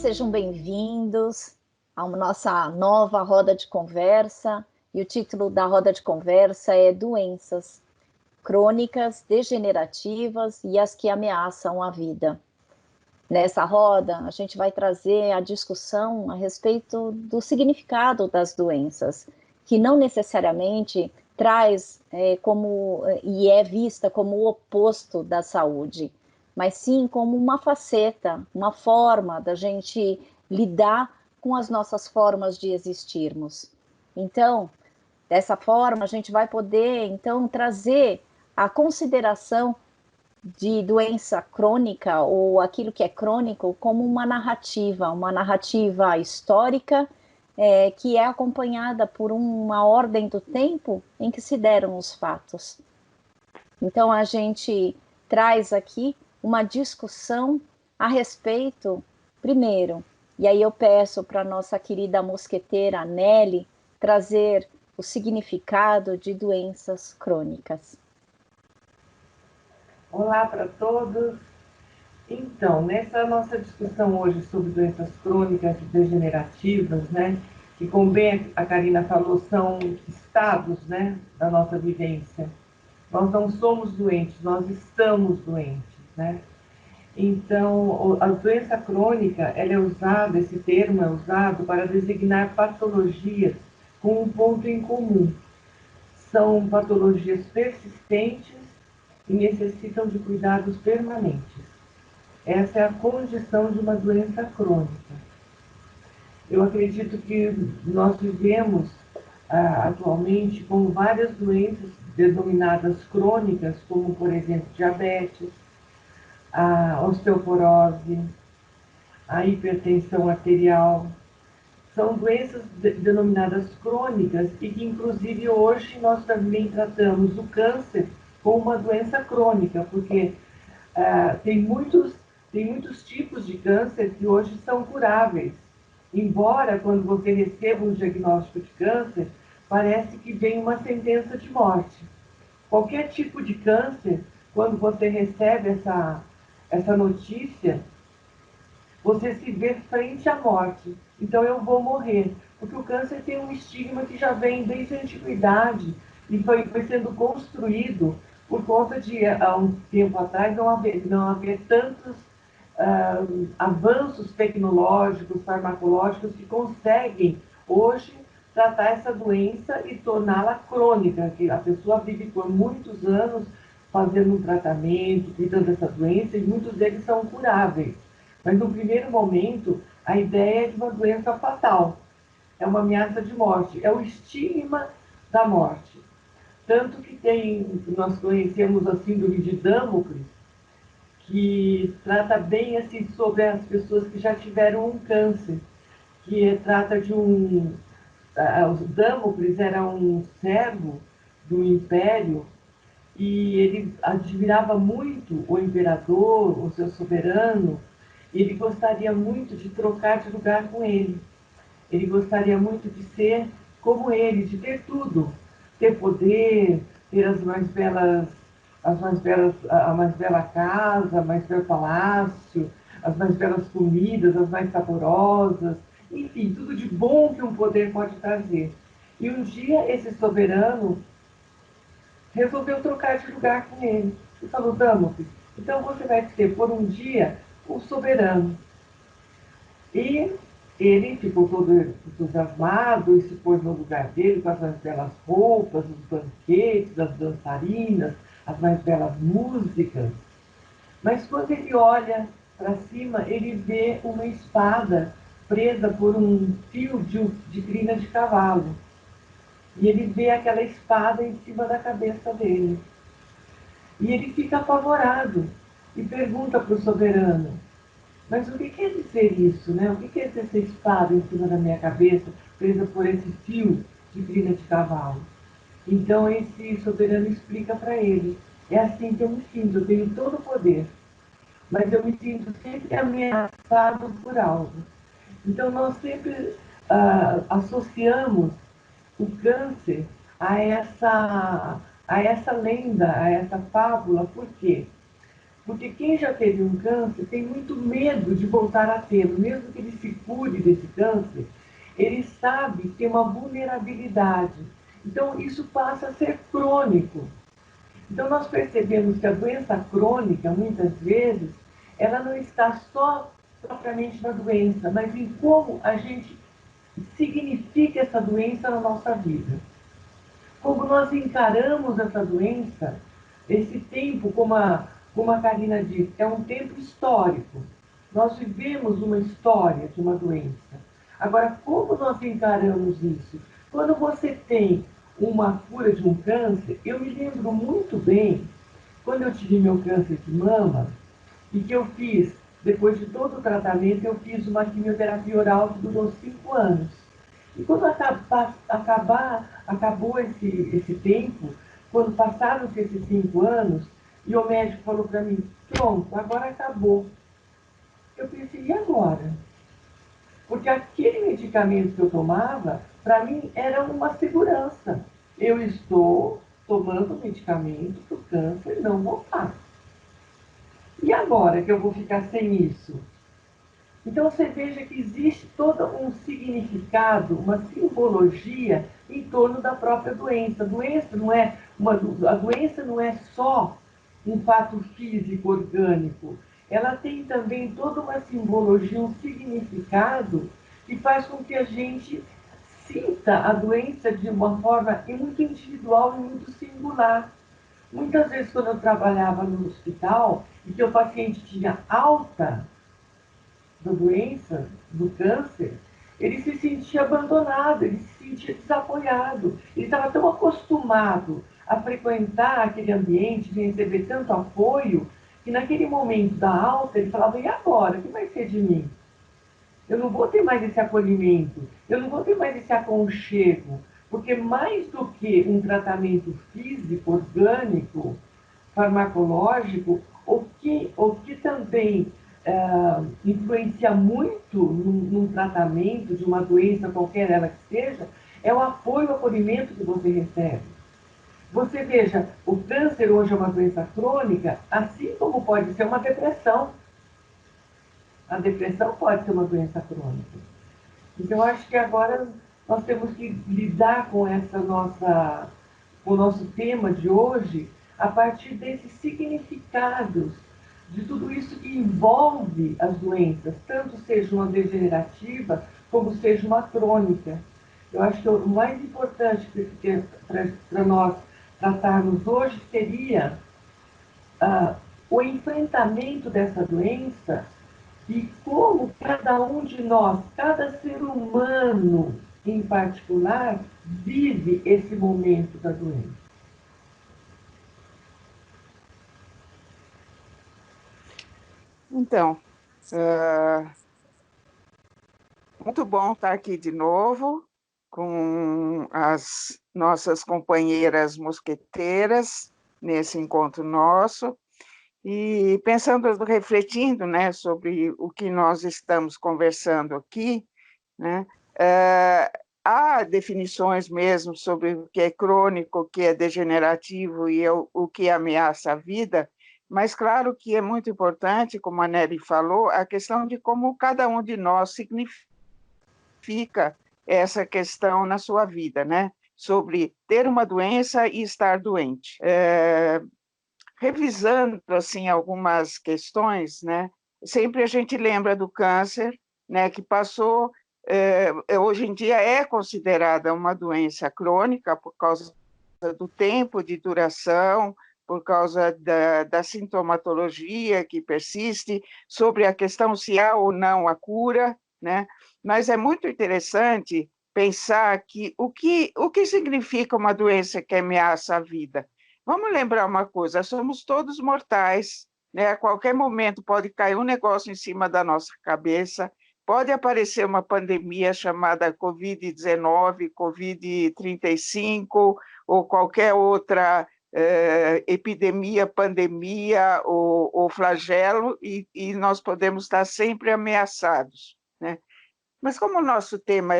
sejam bem-vindos à nossa nova roda de conversa. E o título da roda de conversa é Doenças Crônicas, Degenerativas e as que ameaçam a vida. Nessa roda, a gente vai trazer a discussão a respeito do significado das doenças, que não necessariamente traz e é vista como o oposto da saúde, mas sim como uma faceta, uma forma da gente lidar com as nossas formas de existirmos. Então, dessa forma, a gente vai poder, então, trazer a consideração de doença crônica ou aquilo que é crônico como uma narrativa histórica que é acompanhada por uma ordem do tempo em que se deram os fatos. Então a gente traz aqui uma discussão a respeito, primeiro, e aí eu peço para a nossa querida mosqueteira Nelly trazer o significado de doenças crônicas. Olá para todos. Então, nessa nossa discussão hoje sobre doenças crônicas e degenerativas, né, que como bem a Karina falou, são estados, né, da nossa vivência. Nós não somos doentes, nós estamos doentes, né? Então, a doença crônica, ela é usada, esse termo é usado para designar patologias com um ponto em comum. São patologias persistentes e necessitam de cuidados permanentes. Essa é a condição de uma doença crônica. Eu acredito que nós vivemos atualmente com várias doenças denominadas crônicas, como, por exemplo, diabetes, a osteoporose, a hipertensão arterial. São doenças denominadas crônicas e que, inclusive, hoje nós também tratamos o câncer como uma doença crônica, porque tem muitos tipos de câncer que hoje são curáveis. Embora, quando você receba um diagnóstico de câncer, parece que vem uma sentença de morte. Qualquer tipo de câncer, quando você recebe essa notícia, você se vê frente à morte. Então eu vou morrer. Porque o câncer tem um estigma que já vem desde a antiguidade e foi sendo construído por conta de, há um tempo atrás, não haver tantos avanços tecnológicos, farmacológicos que conseguem hoje tratar essa doença e torná-la crônica, que a pessoa vive por muitos anos fazendo um tratamento, cuidando dessa doença, e muitos deles são curáveis. Mas no primeiro momento, a ideia é de uma doença fatal, é uma ameaça de morte, é o estigma da morte. Tanto que nós conhecemos a síndrome de Damocles, que trata bem assim sobre as pessoas que já tiveram um câncer, que trata de o Damocles era um servo do império e ele admirava muito o imperador, o seu soberano, e ele gostaria muito de trocar de lugar com ele. Ele gostaria muito de ser como ele, de ter tudo, ter poder, ter a mais bela casa, o mais belo palácio, as mais belas comidas, as mais saborosas, enfim, tudo de bom que um poder pode trazer. E um dia esse soberano resolveu trocar de lugar com ele. E falou: Damocles, então você vai ser por um dia o soberano. E ele ficou todo entusiasmado e se pôs no lugar dele com as mais belas roupas, os banquetes, as dançarinas, as mais belas músicas. Mas quando ele olha para cima, ele vê uma espada presa por um fio de crina de cavalo. E ele vê aquela espada em cima da cabeça dele. E ele fica apavorado e pergunta para o soberano: mas o que quer dizer isso, né? O que quer dizer essa espada em cima da minha cabeça, presa por esse fio de crina de cavalo? Então esse soberano explica para ele: é assim que eu me sinto, eu tenho todo o poder, mas eu me sinto sempre ameaçado por algo. Então nós sempre associamos o câncer a essa lenda, a essa fábula. Por quê? Porque quem já teve um câncer tem muito medo de voltar a tê-lo, mesmo que ele se cure desse câncer, ele sabe que tem uma vulnerabilidade. Então, isso passa a ser crônico. Então, nós percebemos que a doença crônica, muitas vezes, ela não está só propriamente na doença, mas em como a gente significa essa doença na nossa vida. Como nós encaramos essa doença, esse tempo, como a Karina disse, é um tempo histórico. Nós vivemos uma história de uma doença. Agora, como nós encaramos isso? Quando você tem uma cura de um câncer, eu me lembro muito bem, quando eu tive meu câncer de mama, e que eu fiz, depois de todo o tratamento, eu fiz uma quimioterapia oral que durou 5 anos. E quando acabou esse tempo, quando passaram-se esses 5 anos, e o médico falou para mim, pronto, agora acabou. Eu pensei, e agora? Porque aquele medicamento que eu tomava, para mim, era uma segurança. Eu estou tomando medicamento para o câncer não voltar. E agora que eu vou ficar sem isso? Então você veja que existe todo um significado, uma simbologia em torno da própria doença. A doença não é só um fato físico orgânico. Ela tem também toda uma simbologia, um significado que faz com que a gente sinta a doença de uma forma muito individual e muito singular. Muitas vezes, quando eu trabalhava no hospital e que o paciente tinha alta da doença, do câncer, ele se sentia abandonado, ele se sentia desapoiado. Ele estava tão acostumado a frequentar aquele ambiente, de receber tanto apoio, que naquele momento da alta ele falava, e agora? O que vai ser de mim? Eu não vou ter mais esse acolhimento, eu não vou ter mais esse aconchego, porque mais do que um tratamento físico, orgânico, farmacológico, o que também influencia muito num tratamento de uma doença, qualquer ela que seja, é o apoio, o acolhimento que você recebe. Você veja, o câncer hoje é uma doença crônica, assim como pode ser uma depressão. A depressão pode ser uma doença crônica. Então, eu acho que agora nós temos que lidar com com o nosso tema de hoje a partir desses significados, de tudo isso que envolve as doenças, tanto seja uma degenerativa como seja uma crônica. Eu acho que o mais importante para nós tratarmos hoje seria o enfrentamento dessa doença e como cada um de nós, cada ser humano em particular, vive esse momento da doença. Então, muito bom estar aqui de novo com as nossas companheiras mosqueteiras nesse encontro nosso e pensando, refletindo, né, sobre o que nós estamos conversando aqui, né, há definições mesmo sobre o que é crônico, o que é degenerativo e o que ameaça a vida, mas claro que é muito importante, como a Nery falou, a questão de como cada um de nós significa essa questão na sua vida, né? Sobre ter uma doença e estar doente. Revisando assim algumas questões, né? Sempre a gente lembra do câncer, né? Que passou, hoje em dia é considerada uma doença crônica por causa do tempo de duração, por causa da sintomatologia que persiste, sobre a questão se há ou não a cura, né? Mas é muito interessante pensar que o que significa uma doença que ameaça a vida? Vamos lembrar uma coisa, somos todos mortais, né? A qualquer momento pode cair um negócio em cima da nossa cabeça, pode aparecer uma pandemia chamada Covid-19, Covid-35, ou qualquer outra epidemia, pandemia ou flagelo, e nós podemos estar sempre ameaçados, né? Mas como o nosso tema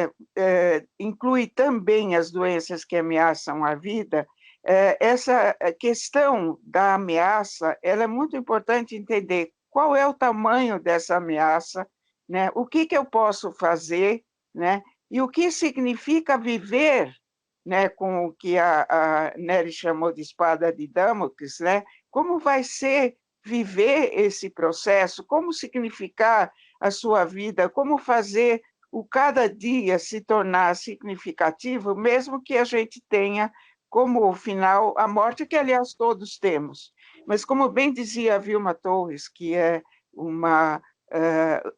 inclui também as doenças que ameaçam a vida, essa questão da ameaça, ela é muito importante entender qual é o tamanho dessa ameaça, né? O que eu posso fazer, né? E o que significa viver, né? Com o que a Nery chamou de espada de Damocles, né? Como vai ser viver esse processo, como significar a sua vida, como fazer o cada dia se tornar significativo, mesmo que a gente tenha como final a morte, que, aliás, todos temos. Mas, como bem dizia a Vilma Torres, que é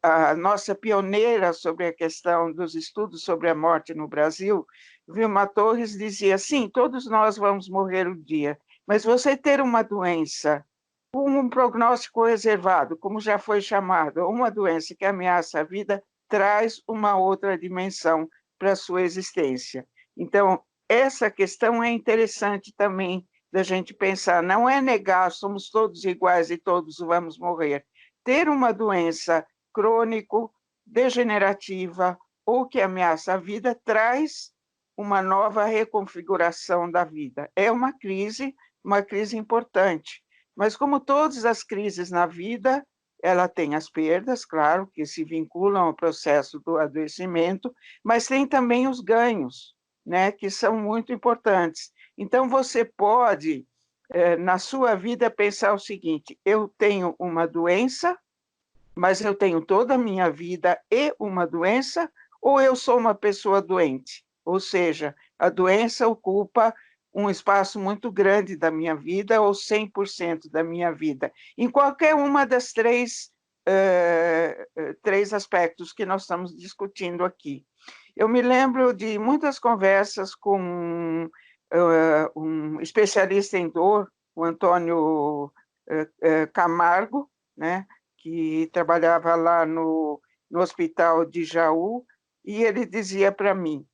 a nossa pioneira sobre a questão dos estudos sobre a morte no Brasil, Vilma Torres dizia, sim, todos nós vamos morrer um dia, mas você ter uma doença com um prognóstico reservado, como já foi chamado, uma doença que ameaça a vida, traz uma outra dimensão para a sua existência. Então, essa questão é interessante também da gente pensar, não é negar, somos todos iguais e todos vamos morrer. Ter uma doença crônico-degenerativa ou que ameaça a vida traz uma nova reconfiguração da vida. É uma crise importante, mas como todas as crises na vida, ela tem as perdas, claro, que se vinculam ao processo do adoecimento, mas tem também os ganhos, né, que são muito importantes. Então, você pode, na sua vida, pensar o seguinte, eu tenho uma doença, mas eu tenho toda a minha vida e uma doença, ou eu sou uma pessoa doente? Ou seja, a doença ocupa um espaço muito grande da minha vida, ou 100% da minha vida, em qualquer uma das três aspectos que nós estamos discutindo aqui. Eu me lembro de muitas conversas com um especialista em dor, o Antônio Camargo, né, que trabalhava lá no hospital de Jaú, e ele dizia para mim,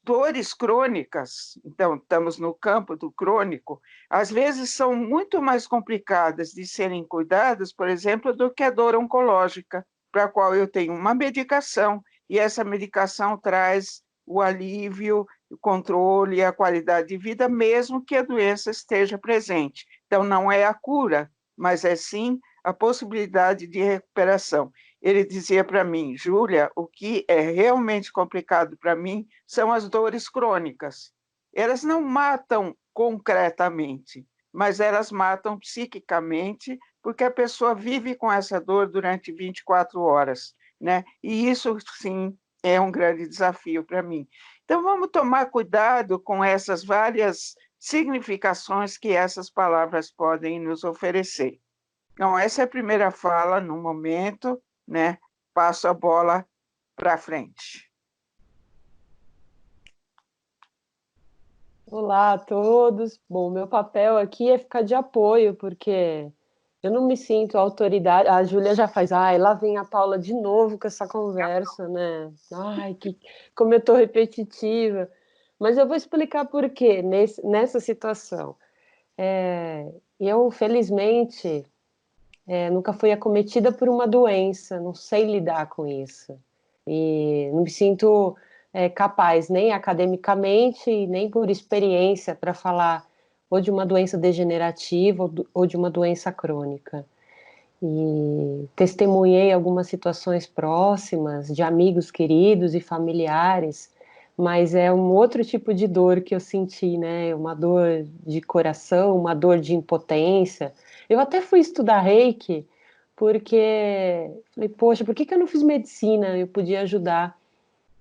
dores crônicas, então estamos no campo do crônico, às vezes são muito mais complicadas de serem cuidadas, por exemplo, do que a dor oncológica, para a qual eu tenho uma medicação, e essa medicação traz o alívio, o controle e a qualidade de vida, mesmo que a doença esteja presente. Então, não é a cura, mas é sim a possibilidade de recuperação. Ele dizia para mim, Júlia, o que é realmente complicado para mim são as dores crônicas. Elas não matam concretamente, mas elas matam psiquicamente, porque a pessoa vive com essa dor durante 24 horas, né? E isso, sim, é um grande desafio para mim. Então, vamos tomar cuidado com essas várias significações que essas palavras podem nos oferecer. Então, essa é a primeira fala no momento, né? Passo a bola para frente. Olá a todos. Bom, meu papel aqui é ficar de apoio, porque eu não me sinto autoridade. A Júlia já faz, lá vem a Paula de novo com essa conversa, né? Como eu estou repetitiva. Mas eu vou explicar por quê nessa situação. Eu, felizmente, nunca fui acometida por uma doença, não sei lidar com isso. E não me sinto capaz, nem academicamente, nem por experiência, para falar ou de uma doença degenerativa ou de uma doença crônica. E testemunhei algumas situações próximas de amigos queridos e familiares, mas é um outro tipo de dor que eu senti, né? Uma dor de coração, uma dor de impotência. Eu até fui estudar Reiki, porque falei, poxa, por que eu não fiz medicina? Eu podia ajudar.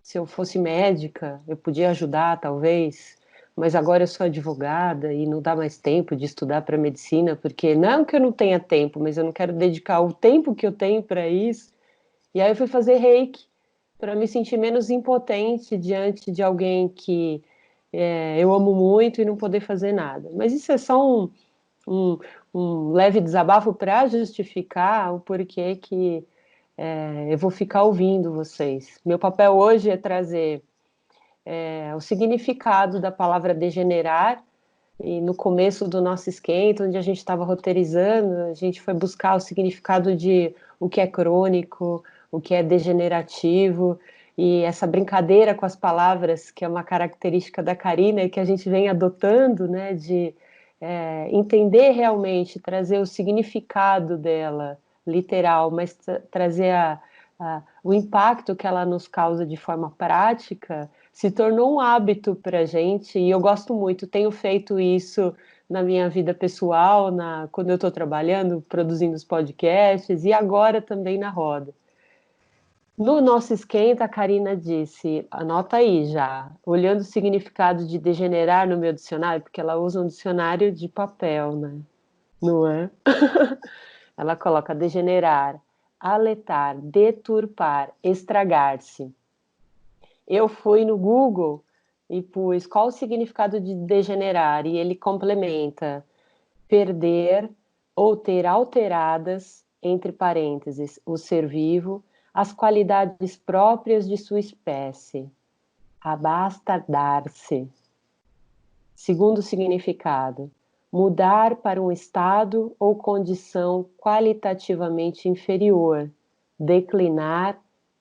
Se eu fosse médica, eu podia ajudar, talvez, mas agora eu sou advogada e não dá mais tempo de estudar para medicina, porque não que eu não tenha tempo, mas eu não quero dedicar o tempo que eu tenho para isso. E aí eu fui fazer Reiki para me sentir menos impotente diante de alguém que eu amo muito e não poder fazer nada. Mas isso é só um, um leve desabafo para justificar o porquê que eu vou ficar ouvindo vocês. Meu papel hoje é trazer o significado da palavra degenerar, e no começo do nosso esquenta, onde a gente estava roteirizando, a gente foi buscar o significado de o que é crônico, o que é degenerativo, E essa brincadeira com as palavras, que é uma característica da Karina e que a gente vem adotando, né, de entender realmente, trazer o significado dela, literal, mas trazer o impacto que ela nos causa de forma prática, se tornou um hábito para a gente, e eu gosto muito, tenho feito isso na minha vida pessoal, quando eu estou trabalhando, produzindo os podcasts, e agora também na roda. No nosso esquenta, a Karina disse, anota aí já, olhando o significado de degenerar no meu dicionário, porque ela usa um dicionário de papel, né? Não é? Ela coloca degenerar, aletar, deturpar, estragar-se. Eu fui no Google e pus qual o significado de degenerar, e ele complementa, perder ou ter alteradas, entre parênteses, o ser vivo, as qualidades próprias de sua espécie, abastardar-se. Segundo significado, mudar para um estado ou condição qualitativamente inferior, declinar,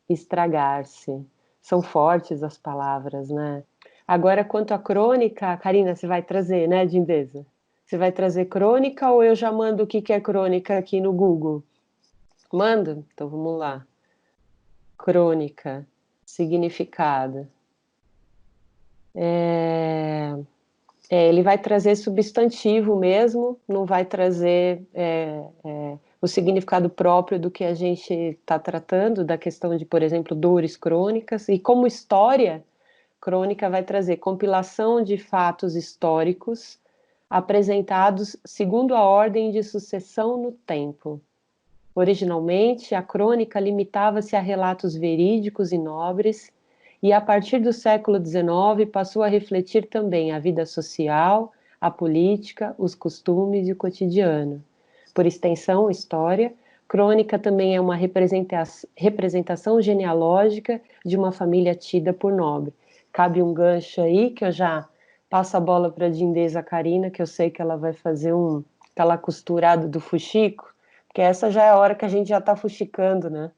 estragar-se. São fortes as palavras, né? Agora, quanto à crônica, Karina, você vai trazer, né, Dindesa? Você vai trazer crônica ou eu já mando o que é crônica aqui no Google? Manda? Então vamos lá. Crônica, significado. Ele vai trazer substantivo mesmo, não vai trazer o significado próprio do que a gente está tratando, da questão de, por exemplo, dores crônicas. E como história, crônica vai trazer compilação de fatos históricos apresentados segundo a ordem de sucessão no tempo. Originalmente, a crônica limitava-se a relatos verídicos e nobres, e a partir do século XIX passou a refletir também a vida social, a política, os costumes e o cotidiano. Por extensão, história, crônica também é uma representação genealógica de uma família tida por nobre. Cabe um gancho aí, que eu já passo a bola para a Dindesa Karina, que eu sei que ela vai fazer aquela costurada do fuxico, porque essa já é a hora que a gente já está fuxicando, né?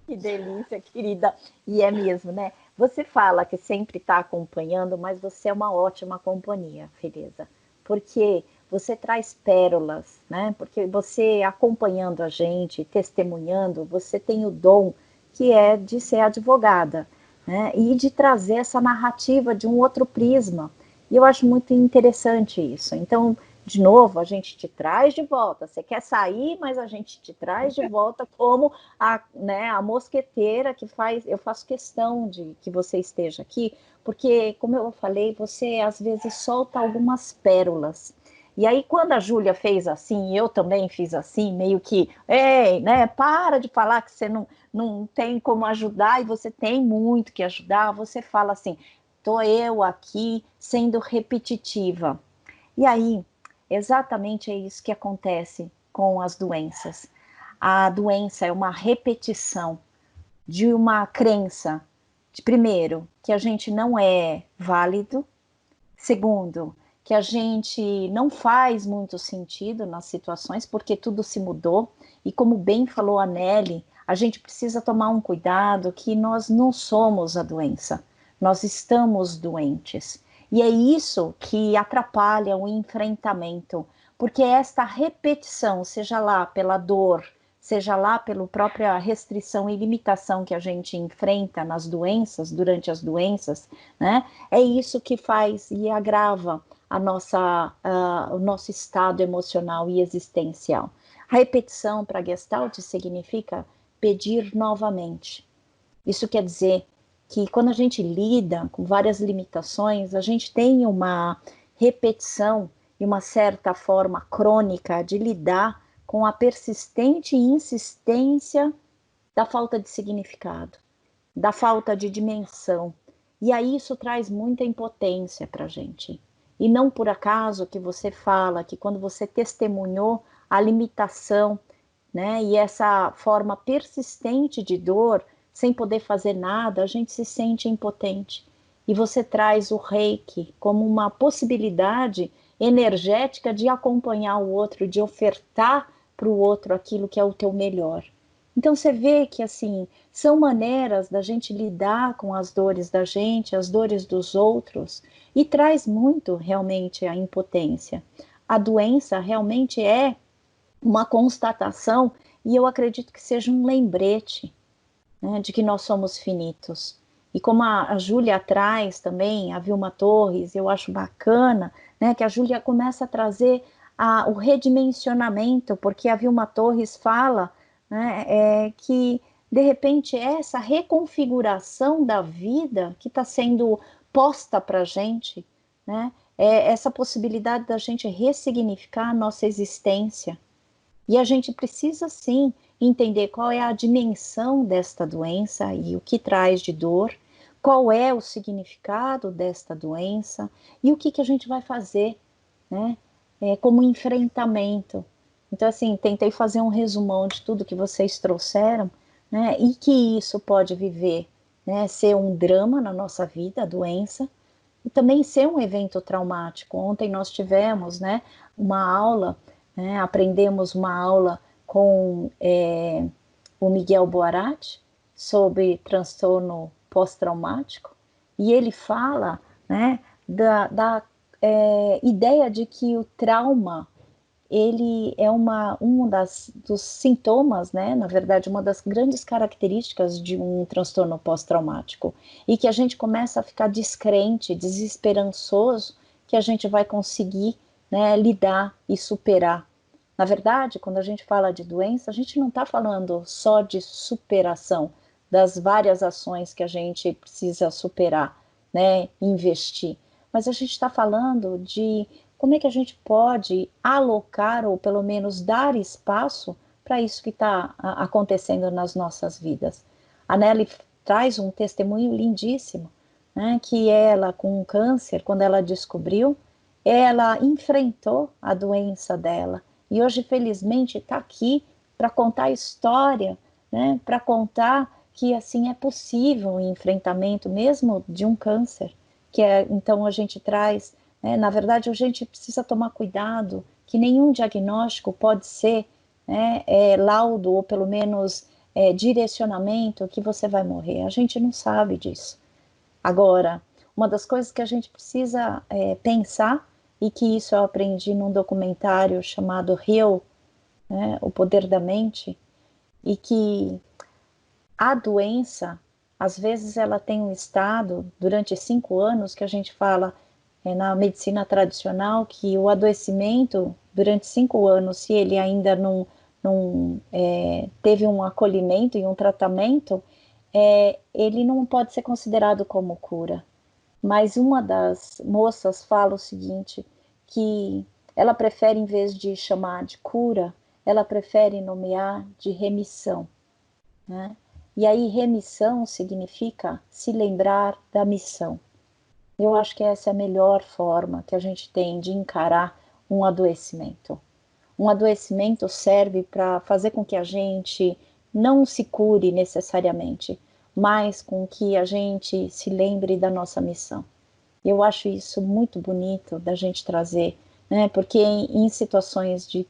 Que delícia, querida. E é mesmo, né? Você fala que sempre está acompanhando, mas você é uma ótima companhia, Tereza. Porque você traz pérolas, né? Porque você acompanhando a gente, testemunhando, você tem o dom que é de ser advogada, né? E de trazer essa narrativa de um outro prisma. E eu acho muito interessante isso. Então, de novo, a gente te traz de volta. Você quer sair, mas a gente te traz de volta como a mosqueteira que faz. Eu faço questão de que você esteja aqui, porque, como eu falei, você às vezes solta algumas pérolas. E aí, quando a Júlia fez assim, eu também fiz assim, meio que, ei, né, para de falar que você não tem como ajudar e você tem muito que ajudar, você fala assim, tô eu aqui sendo repetitiva. E aí, exatamente é isso que acontece com as doenças. A doença é uma repetição de uma crença, primeiro, que a gente não é válido, segundo, que a gente não faz muito sentido nas situações, porque tudo se mudou, e como bem falou a Nelly, a gente precisa tomar um cuidado que nós não somos a doença, nós estamos doentes. E é isso que atrapalha o enfrentamento, porque esta repetição, seja lá pela dor, seja lá pela própria restrição e limitação que a gente enfrenta nas doenças, durante as doenças, né? É isso que faz e agrava o nosso estado emocional e existencial. A repetição para Gestalt significa pedir novamente. Isso quer dizer que quando a gente lida com várias limitações, a gente tem uma repetição e uma certa forma crônica de lidar com a persistente insistência da falta de significado, da falta de dimensão. E aí isso traz muita impotência para a gente. E não por acaso que você fala que quando você testemunhou a limitação, né, e essa forma persistente de dor, sem poder fazer nada, a gente se sente impotente. E você traz o reiki como uma possibilidade energética de acompanhar o outro, de ofertar para o outro aquilo que é o teu melhor. Então você vê que assim são maneiras da gente lidar com as dores da gente, as dores dos outros, e traz muito realmente a impotência. A doença realmente é uma constatação, e eu acredito que seja um lembrete, né, de que nós somos finitos. E como a Júlia traz também, a Vilma Torres, eu acho bacana, né, que a Júlia começa a trazer o redimensionamento, porque a Vilma Torres fala, né, que, de repente, é essa reconfiguração da vida que está sendo posta para a gente, né, é essa possibilidade da gente ressignificar a nossa existência. E a gente precisa, sim, entender qual é a dimensão desta doença e o que traz de dor, qual é o significado desta doença e o que, que a gente vai fazer, né? Como enfrentamento. Então, assim, tentei fazer um resumão de tudo que vocês trouxeram, né? E que isso pode viver, né? Ser um drama na nossa vida, a doença, e também ser um evento traumático. Ontem nós tivemos, né, uma aula, né, aprendemos uma aula com o Miguel Boarati sobre transtorno pós-traumático, e ele fala, né, da ideia de que o trauma ele é dos sintomas, né? Na verdade, uma das grandes características de um transtorno pós-traumático, e que a gente começa a ficar descrente, desesperançoso, que a gente vai conseguir, né, lidar e superar. Na verdade, quando a gente fala de doença, a gente não está falando só de superação, das várias ações que a gente precisa superar, né, investir, mas a gente está falando de como é que a gente pode alocar ou pelo menos dar espaço para isso que está acontecendo nas nossas vidas. A Nelly traz um testemunho lindíssimo, né, que ela, com um câncer, quando ela descobriu, ela enfrentou a doença dela e hoje, felizmente, está aqui para contar a história, né, para contar que assim é possível o enfrentamento mesmo de um câncer, então a gente traz, na verdade, a gente precisa tomar cuidado que nenhum diagnóstico pode ser, né, laudo ou pelo menos direcionamento que você vai morrer. A gente não sabe disso. Agora, uma das coisas que a gente precisa pensar, e que isso eu aprendi num documentário chamado Heal, né, O Poder da Mente, e que a doença, às vezes ela tem um estado durante 5 anos que a gente fala na medicina tradicional que o adoecimento durante 5 anos, se ele ainda não teve um acolhimento e um tratamento, ele não pode ser considerado como cura. Mas uma das moças fala o seguinte, que ela prefere, em vez de chamar de cura, ela prefere nomear de remissão, né? E aí remissão significa se lembrar da missão. Eu acho que essa é a melhor forma que a gente tem de encarar um adoecimento. Um adoecimento serve para fazer com que a gente não se cure necessariamente, mas com que a gente se lembre da nossa missão. Eu acho isso muito bonito da gente trazer, né? Porque em situações de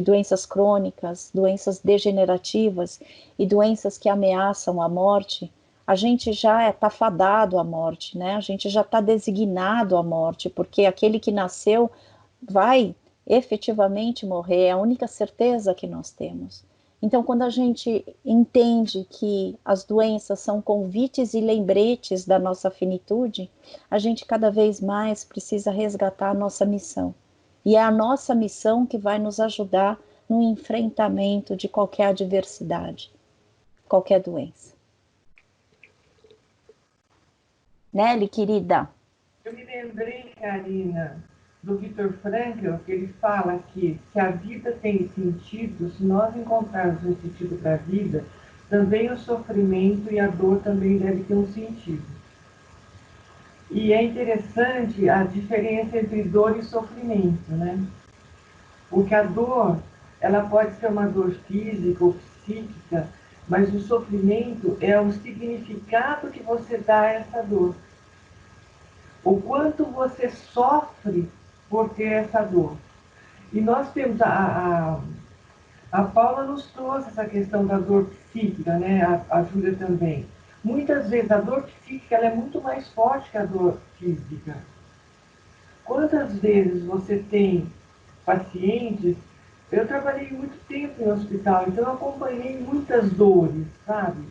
doenças crônicas, doenças degenerativas e doenças que ameaçam a morte, a gente já está fadado à morte, né? A gente já está designado à morte, porque aquele que nasceu vai efetivamente morrer, é a única certeza que nós temos. Então, quando a gente entende que as doenças são convites e lembretes da nossa finitude, a gente cada vez mais precisa resgatar a nossa missão. E é a nossa missão que vai nos ajudar no enfrentamento de qualquer adversidade, qualquer doença. Nelly, querida. Eu me lembrei, Karina, do Viktor Frankl, que ele fala que se a vida tem sentido, se nós encontrarmos um sentido para a vida, também o sofrimento e a dor também devem ter um sentido. E é interessante a diferença entre dor e sofrimento, né? Porque a dor, ela pode ser uma dor física ou psíquica, mas o sofrimento é o significado que você dá a essa dor. O quanto você sofre por ter essa dor. E nós temos a A Paula nos trouxe essa questão da dor psíquica, né? A Júlia também. Muitas vezes a dor psíquica ela é muito mais forte que a dor física. Quantas vezes você tem pacientes... Eu trabalhei muito tempo em hospital, então eu acompanhei muitas dores, sabe?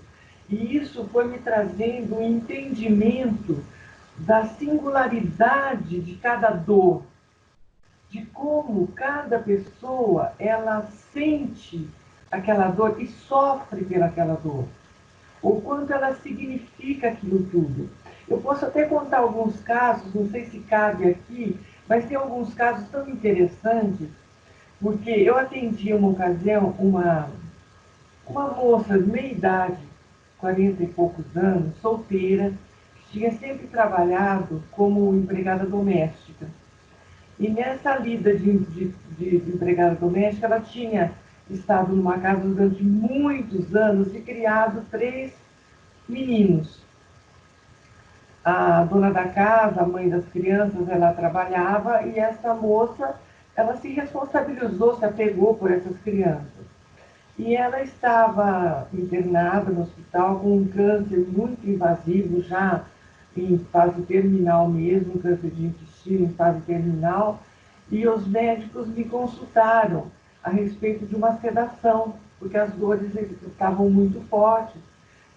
E isso foi me trazendo um entendimento da singularidade de cada dor, de como cada pessoa ela sente aquela dor e sofre pelaquela dor, o quanto ela significa aquilo tudo. Eu posso até contar alguns casos, não sei se cabe aqui, mas tem alguns casos tão interessantes, porque eu atendi uma ocasião uma moça de meia idade, 40 e poucos anos, solteira, que tinha sempre trabalhado como empregada doméstica. E nessa lida de empregada doméstica, ela tinha estado numa casa durante muitos anos e criado 3 meninos. A dona da casa, a mãe das crianças, ela trabalhava e essa moça, ela se responsabilizou, se apegou por essas crianças. E ela estava internada no hospital com um câncer muito invasivo, já em fase terminal mesmo, um câncer de intestino em fase terminal, e os médicos me consultaram a respeito de uma sedação, porque as dores estavam muito fortes,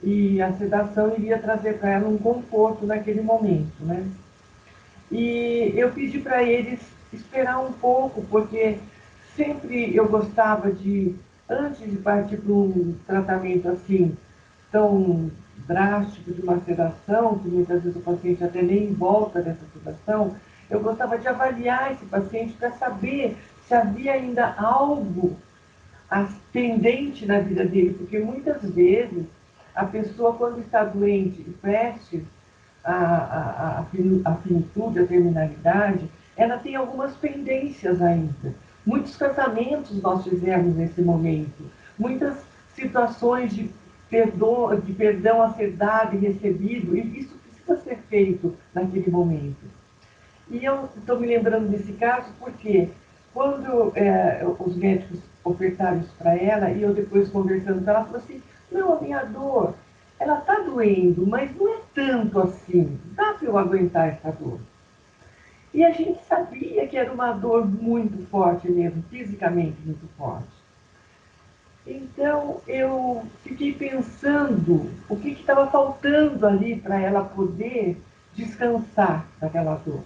e a sedação iria trazer para ela um conforto naquele momento, né? E eu pedi para eles esperar um pouco, porque sempre eu gostava de, antes de partir para um tratamento assim, tão drástico de uma sedação, que muitas vezes o paciente até nem volta dessa sedação, eu gostava de avaliar esse paciente para saber se havia ainda algo pendente na vida dele, porque muitas vezes a pessoa, quando está doente e prestes a finitude, a terminalidade, ela tem algumas pendências ainda. Muitos tratamentos nós fizemos nesse momento, muitas situações de perdão a ser dado e recebido, e isso precisa ser feito naquele momento. E eu estou me lembrando desse caso porque quando os médicos ofertaram isso para ela, e eu depois conversando com ela, falou assim, não, a minha dor, ela está doendo, mas não é tanto assim, dá para eu aguentar essa dor. E a gente sabia que era uma dor muito forte mesmo, fisicamente muito forte. Então eu fiquei pensando o que estava faltando ali para ela poder descansar daquela dor.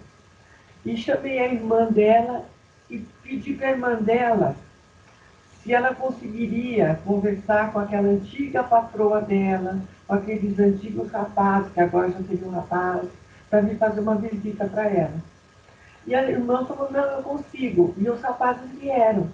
E chamei a irmã dela e pedi para a irmã dela se ela conseguiria conversar com aquela antiga patroa dela, com aqueles antigos rapazes, que agora já seriam rapazes, para vir fazer uma visita para ela. E a irmã falou, não, eu consigo. E os rapazes vieram.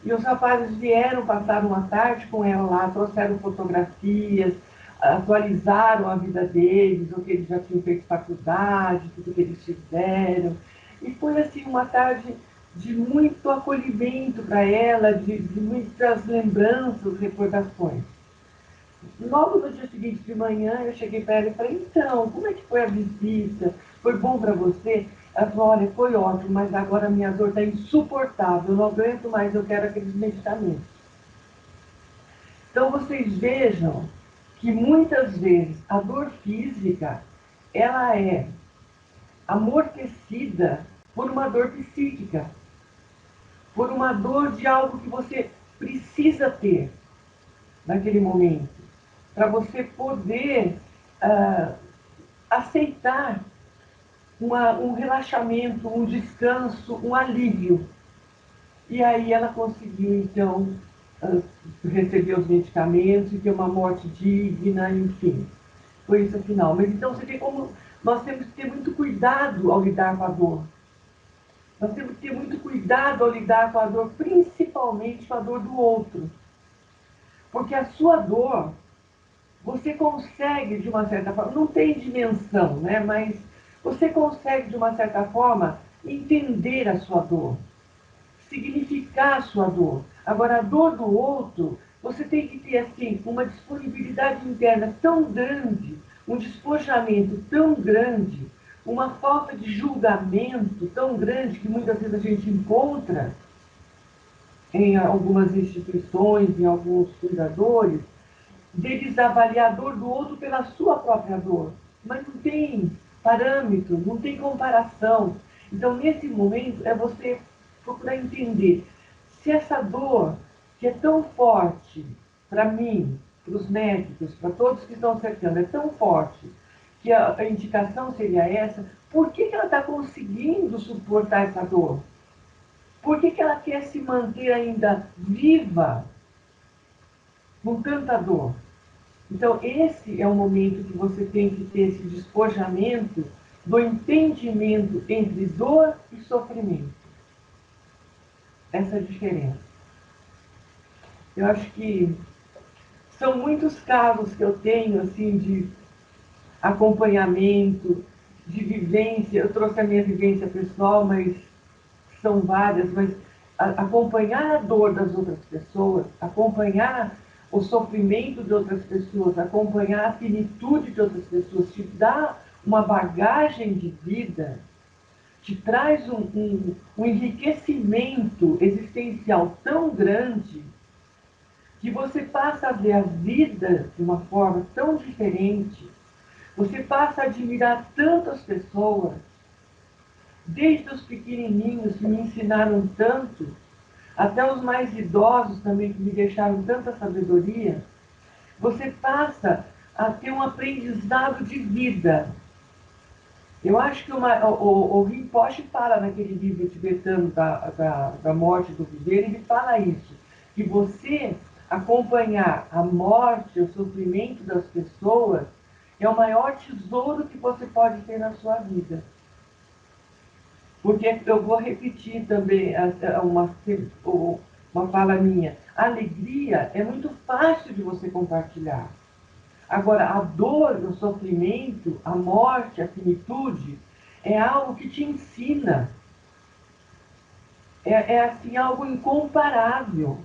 E os rapazes vieram, passaram uma tarde com ela lá, trouxeram fotografias, atualizaram a vida deles, o que eles já tinham feito faculdade, tudo que eles fizeram. E foi assim uma tarde de muito acolhimento para ela, de muitas lembranças, recordações. Logo no dia seguinte de manhã, eu cheguei para ela e falei, então, como é que foi a visita? Foi bom para você? Ela falou, olha, foi ótimo, mas agora a minha dor está insuportável, eu não aguento mais, eu quero aqueles medicamentos. Então, vocês vejam que muitas vezes a dor física, ela é amortecida por uma dor psíquica, por uma dor de algo que você precisa ter naquele momento, para você poder aceitar um relaxamento, um descanso, um alívio. E aí ela conseguiu, então, receber os medicamentos e ter uma morte digna, enfim. Foi isso afinal. Mas então você vê como nós temos que ter muito cuidado ao lidar com a dor. Nós temos que ter muito cuidado ao lidar com a dor, principalmente com a dor do outro. Porque a sua dor, você consegue, de uma certa forma, não tem dimensão, né? Mas você consegue, de uma certa forma, entender a sua dor, significar a sua dor. Agora, a dor do outro, você tem que ter, assim, uma disponibilidade interna tão grande, um despojamento tão grande, uma falta de julgamento tão grande que muitas vezes a gente encontra em algumas instituições, em alguns cuidadores, deles avaliar a dor do outro pela sua própria dor. Mas não tem parâmetro, não tem comparação. Então, nesse momento, é você procurar entender se essa dor, que é tão forte para mim, para os médicos, para todos que estão cercando, é tão forte que a indicação seria essa, por que ela está conseguindo suportar essa dor? Por que ela quer se manter ainda viva com tanta dor? Então, esse é o momento que você tem que ter esse despojamento do entendimento entre dor e sofrimento. Essa é a diferença. Eu acho que são muitos casos que eu tenho, assim, de acompanhamento, de vivência. Eu trouxe a minha vivência pessoal, mas são várias, mas acompanhar a dor das outras pessoas, acompanhar o sofrimento de outras pessoas, acompanhar a finitude de outras pessoas, te dá uma bagagem de vida, te traz um enriquecimento existencial tão grande que você passa a ver a vida de uma forma tão diferente, você passa a admirar tantas pessoas, desde os pequenininhos que me ensinaram tanto, até os mais idosos também que me deixaram tanta sabedoria, você passa a ter um aprendizado de vida. Eu acho que o Rinpoche fala naquele livro tibetano da morte do viver, ele fala isso, que você acompanhar a morte, o sofrimento das pessoas, é o maior tesouro que você pode ter na sua vida. Porque eu vou repetir também uma fala minha. A alegria é muito fácil de você compartilhar. Agora, a dor, o sofrimento, a morte, a finitude, é algo que te ensina. É assim, algo incomparável.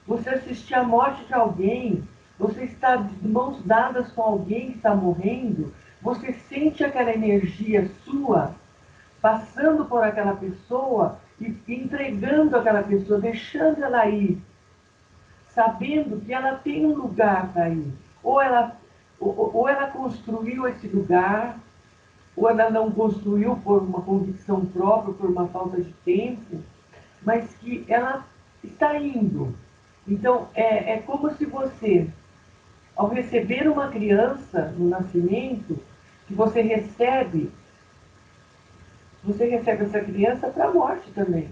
Você assistir a morte de alguém, você está de mãos dadas com alguém que está morrendo, você sente aquela energia sua passando por aquela pessoa e entregando aquela pessoa, deixando ela ir, sabendo que ela tem um lugar para ir. Ou ela construiu esse lugar, ou ela não construiu por uma convicção própria, por uma falta de tempo, mas que ela está indo. Então, é como se você, ao receber uma criança no nascimento, que você recebe essa criança para a morte também.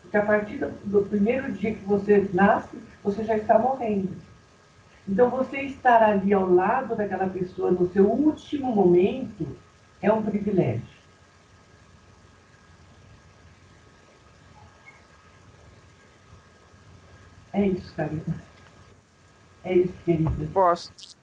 Porque a partir do primeiro dia que você nasce, você já está morrendo. Então, você estar ali ao lado daquela pessoa no seu último momento é um privilégio. É isso, Karina. É isso, querida. Gosto.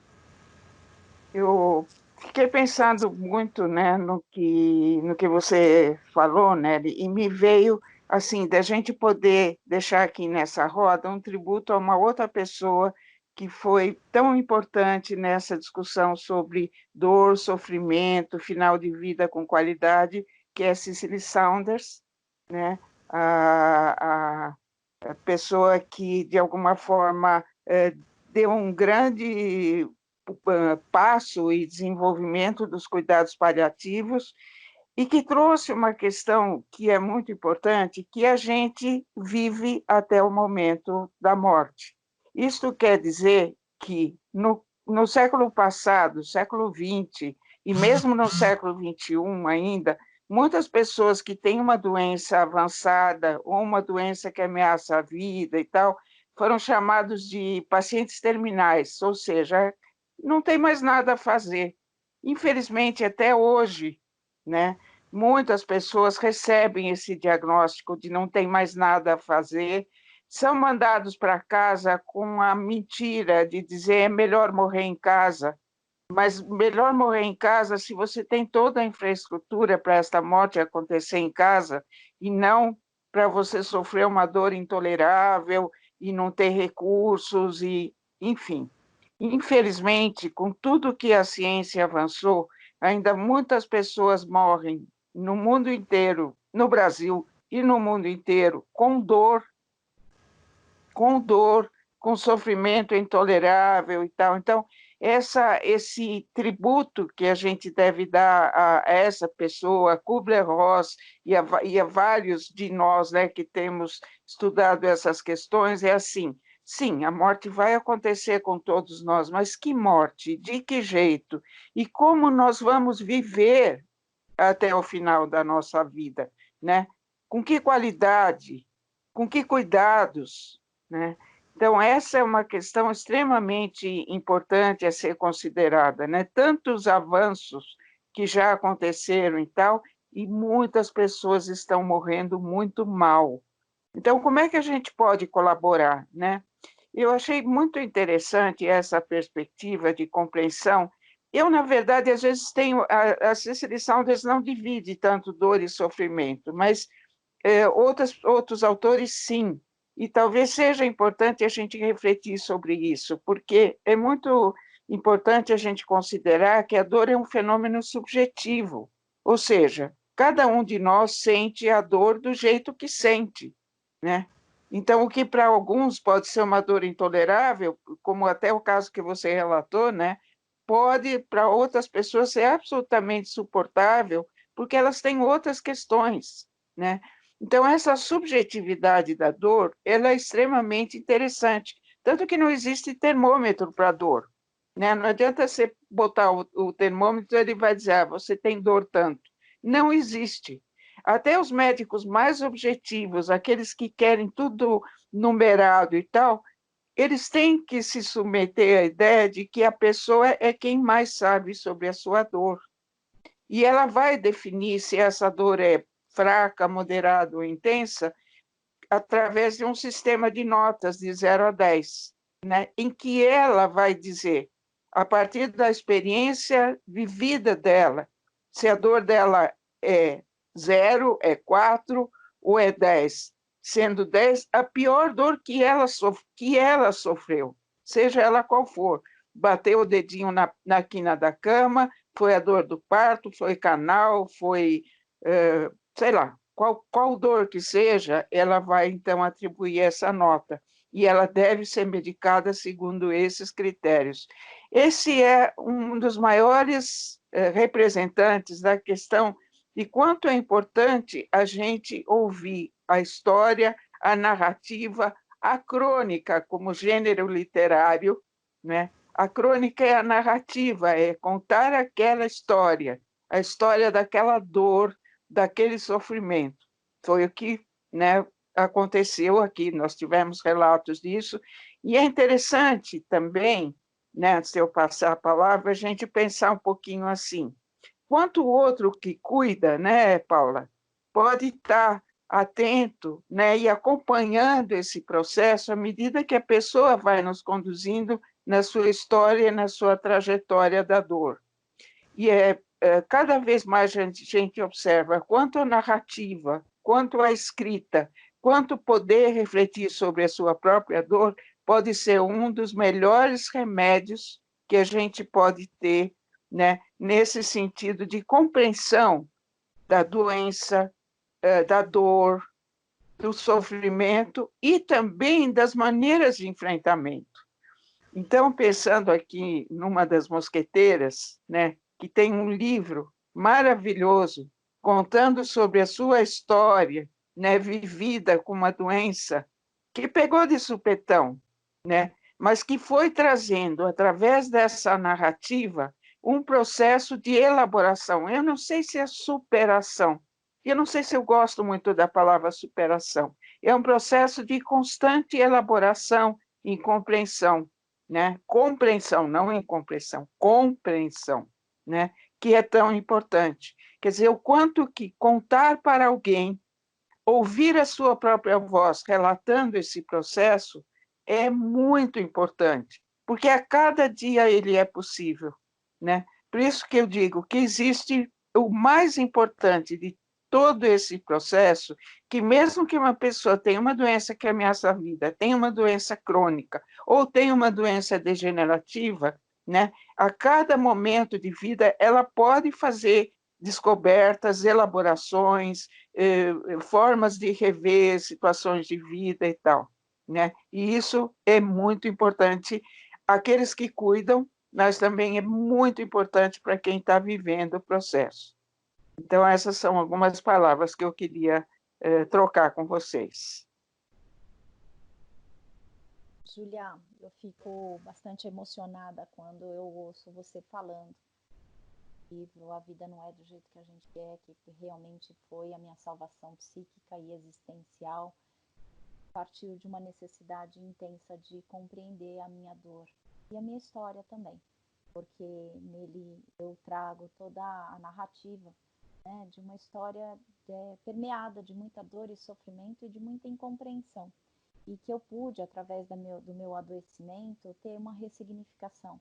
Eu fiquei pensando muito, né, no que você falou, né, e me veio assim da gente poder deixar aqui nessa roda um tributo a uma outra pessoa que foi tão importante nessa discussão sobre dor, sofrimento, final de vida com qualidade, que é Cicely Saunders, né, a, a pessoa que de alguma forma deu um grande passo e desenvolvimento dos cuidados paliativos e que trouxe uma questão que é muito importante, que a gente vive até o momento da morte. Isto quer dizer que no século passado, século XX, e mesmo no século XXI ainda, muitas pessoas que têm uma doença avançada ou uma doença que ameaça a vida e tal, foram chamados de pacientes terminais, ou seja, não tem mais nada a fazer. Infelizmente, até hoje, né, muitas pessoas recebem esse diagnóstico de não tem mais nada a fazer, são mandados para casa com a mentira de dizer é melhor morrer em casa, mas melhor morrer em casa se você tem toda a infraestrutura para esta morte acontecer em casa e não para você sofrer uma dor intolerável e não ter recursos e, enfim. Infelizmente, com tudo que a ciência avançou, ainda muitas pessoas morrem no mundo inteiro, no Brasil e no mundo inteiro, com dor com dor, com sofrimento intolerável e tal. Então, esse tributo que a gente deve dar a essa pessoa, a Kubler-Ross e a vários de nós, né, que temos estudado essas questões, é assim: sim, a morte vai acontecer com todos nós, mas que morte? De que jeito? E como nós vamos viver até o final da nossa vida, né? Com que qualidade? Com que cuidados, né? Então, essa é uma questão extremamente importante a ser considerada, né? Tantos avanços que já aconteceram e tal, e muitas pessoas estão morrendo muito mal. Então, como é que a gente pode colaborar, né? Eu achei muito interessante essa perspectiva de compreensão. Eu, na verdade, às vezes tenho a Cicely Saunders não divide tanto dor e sofrimento, mas outros autores sim. E talvez seja importante a gente refletir sobre isso, porque é muito importante a gente considerar que a dor é um fenômeno subjetivo, ou seja, cada um de nós sente a dor do jeito que sente, né? Então, o que para alguns pode ser uma dor intolerável, como até o caso que você relatou, né, pode para outras pessoas ser absolutamente suportável, porque elas têm outras questões, né? Então, essa subjetividade da dor, ela é extremamente interessante, tanto que não existe termômetro para dor, né? Não adianta você botar o termômetro, ele vai dizer, ah, você tem dor tanto. Não existe. Até os médicos mais objetivos, aqueles que querem tudo numerado e tal, eles têm que se submeter à ideia de que a pessoa é quem mais sabe sobre a sua dor. E ela vai definir se essa dor é fraca, moderada ou intensa através de um sistema de notas de 0 a 10, né? Em que ela vai dizer, a partir da experiência vivida dela, se a dor dela é 0, é 4 ou é 10. Sendo 10, a pior dor que ela sofreu, seja ela qual for. Bateu o dedinho na quina da cama, foi a dor do parto, foi canal, foi, sei lá, qual dor que seja, ela vai então atribuir essa nota. E ela deve ser medicada segundo esses critérios. Esse é um dos maiores representantes da questão de quanto é importante a gente ouvir a história, a narrativa, a crônica como gênero literário, né? A crônica é a narrativa, é contar aquela história, a história daquela dor, daquele sofrimento. Foi o que, né, aconteceu aqui, nós tivemos relatos disso, e é interessante também, né, se eu passar a palavra, a gente pensar um pouquinho assim, quanto o outro que cuida, né, Paula, pode estar atento, né, e acompanhando esse processo à medida que a pessoa vai nos conduzindo na sua história e na sua trajetória da dor. E cada vez mais a gente observa quanto a narrativa, quanto a escrita, quanto poder refletir sobre a sua própria dor pode ser um dos melhores remédios que a gente pode ter, né, nesse sentido de compreensão da doença, da dor, do sofrimento e também das maneiras de enfrentamento. Então, pensando aqui numa das mosqueteiras, né, que tem um livro maravilhoso contando sobre a sua história, né, vivida com uma doença que pegou de supetão, né, mas que foi trazendo, através dessa narrativa, um processo de elaboração. Eu não sei se é superação, eu não sei se eu gosto muito da palavra superação. É um processo de constante elaboração e compreensão, né? Compreensão, não incompreensão, compreensão, né? Que é tão importante. Quer dizer, o quanto que contar para alguém, ouvir a sua própria voz relatando esse processo é muito importante, porque a cada dia ele é possível, né? Por isso que eu digo que existe o mais importante de todo esse processo, que mesmo que uma pessoa tenha uma doença que ameaça a vida, tenha uma doença crônica ou tenha uma doença degenerativa, né? A cada momento de vida ela pode fazer descobertas, elaborações, formas de rever situações de vida e tal. né? E isso é muito importante. Aqueles que cuidam, mas também é muito importante para quem está vivendo o processo. Então, essas são algumas palavras que eu queria trocar com vocês. Júlia, eu fico bastante emocionada quando eu ouço você falando. Livro A Vida Não É do Jeito que a Gente Quer, que realmente foi a minha salvação psíquica e existencial, partiu de uma necessidade intensa de compreender a minha dor e a minha história também, porque nele eu trago toda a narrativa, né, de uma história permeada de muita dor e sofrimento e de muita incompreensão, e que eu pude, através do meu adoecimento, ter uma ressignificação.